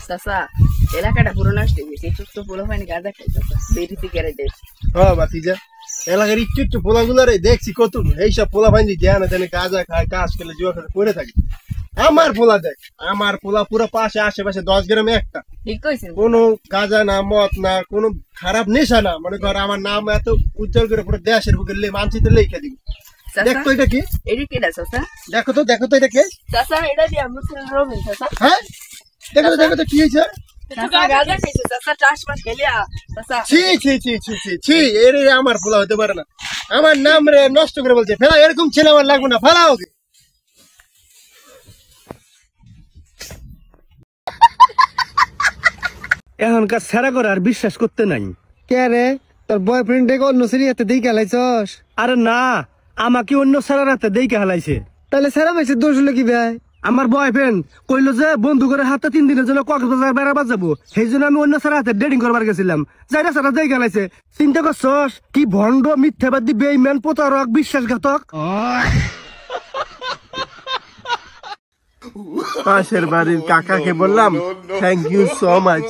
চাচা এলাকাটা পুরো নষ্ট হয়ে গেছে, ছোট্ট পোলা পানি গাঁজা খাই চাচা, বেরি সিগারেট দেয়। বাতিজা এলাকার একটু পোলাগুলারে দেখছি কত এইসব পোলা পানি জ্ঞান জানে গাঁজা খায়, কাজ খেলে, জুয়া খেলে পড়ে থাকে। আমার পোলা দেখ, আমার পোলা পুরো পাশে আশেপাশে 10 গ্রামে একটা, ঠিক কইছেন। কোনো গাঁজা না, মদ না, কোনো খারাপ নেশা না। মনে কর আমার নাম এত উজ্জ্বল করে পুরো দেশের বুকে মানচিত্রে লিখে দিবি। দেখতো এটা কি? এটা কি চাচা? দেখো তো এটা কে? চাচা এটা দিয়ে আমার ছেলে রবিন চাচা। হ্যাঁ দেখো তো কি হয়েছে? চাচা গাঁজা খাইছে চাচা, চাষবাস খেলে চাচা। ছি এর আমার পোলা হতে পারে না। আমার নাম রে নষ্ট করে বলছে, ফেলা, এরকম ছেলে আমার লাগবে না, ফেলা ওকে। এখনকার সেরা করে আর বিশ্বাস করতে নাই। কে রে, তোর বয়ফ্রেন্ড ডেকে অন্য সিরি হাতে দিয়ে খেলাইছস? আরে না, আমাকে অন্য সেরা রাতে দেখে হালাইছে। তাহলে সেরা মাইছে দোষ হলো কি ভাই? আমার বয়ফ্রেন্ড কইলো যে বন্ধু করে হাতে 3 দিনের জন্য কক্সবাজার বেড়াবার যাবো, সেই জন্য আমি অন্য সেরা হাতে ডেটিং করবার গেছিলাম। যাইরা সেরা দেখে হালাইছে। চিন্তা করছস কি ভণ্ড, মিথ্যাবাদী, বেঈমান, প্রতারক, বিশ্বাসঘাতক। পাশের বাড়ির কাকাকে বললাম থ্যাংক ইউ সো মাচ,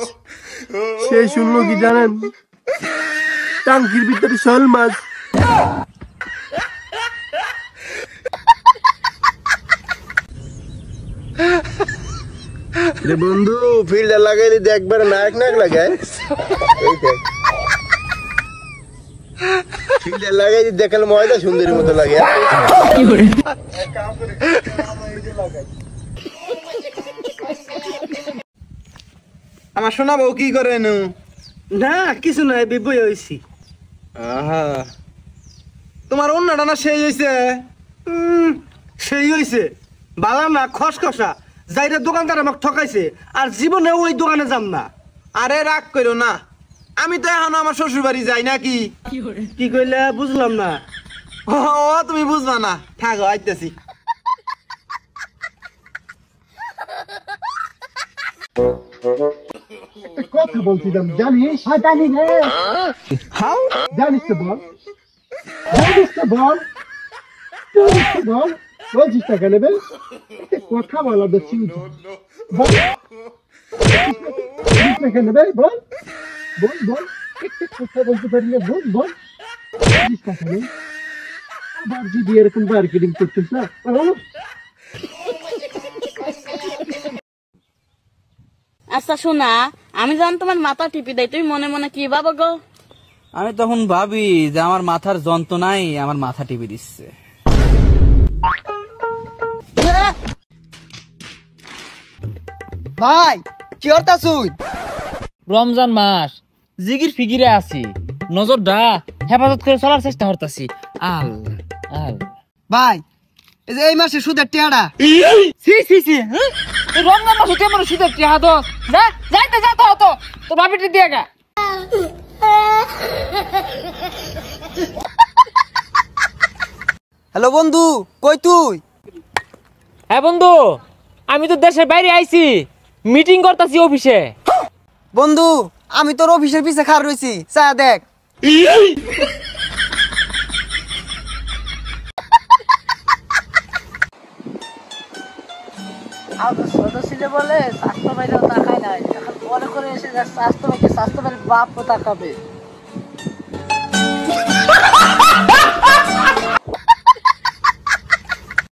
সে শুনলো কি জানেন? টাঙ্কির ভিতরে শোল মাছ। বন্ধু ফিল্টার লাগাইলে দেখবার নায়ক নায়ক লাগায়, ফিল্টার লাগাই দেখালে ময়দা সুন্দরীর মতো লাগে। আমার শোনা বউ কি করে নু? না কিছু নাই, বিবই হইছি। তোমার অন্যটা না সেই হয়েছে? সেই হইছে বালা না, খসখসা। যাইরা দোকানদার আমাকে ঠকাইছে, আর জীবনে ওই দোকানে যাম না। আরে রাগ করো না, আমি তো এখন আমার শ্বশুর বাড়ি যাই নাকি। কি কইলে বুঝলাম না। ও তুমি বুঝবা না, থাকো আইতেছি। কথা বলছিলাম, জানিস? জানি রে। জানিস তো বল, বলছিস টাকা নেবে? কথা বলা দেখছি, টাকা নেবে? বল কথা বলতে পারি না, বল টাকা নেই। আবার যদি এরকম মার্কেটিং করছিস না। আচ্ছা শোনা, আমি যখন তোমার মাথা টিপি দেয় তুমি মনে মনে কি ভাবো গো? আমি তখন ভাবি যে আমার মাথার যন্ত্রণাই আমার মাথা টিপে দিচ্ছে। ভাই কি করতাছুই? রমজান মাস, জিগির ফিগিরে আছি, নজরটা হেফাজত করে চলার চেষ্টা করতেছি। ভাই এই যে এই মাসে সুদের টিয়াটা রমজান মাসে কেমন শীতের টিহা তো যাইতে হতো তো ভাবিটি দিয়ে গা। হ্যালো বন্ধু, কই তুই? হ্যাঁ বন্ধু, আমি তো দেশের বাইরে আইছি, মিটিং করতেছি অফিসে। বন্ধু আমি তোর অফিসের পিছে খাড় রইছি, চা দেখ। ছোট ছিল বলে স্বাস্থ্য বাইরেও তাকায় নাই, এখন বড় করে এসে স্বাস্থ্য বাইরে বাপও তাকাবে।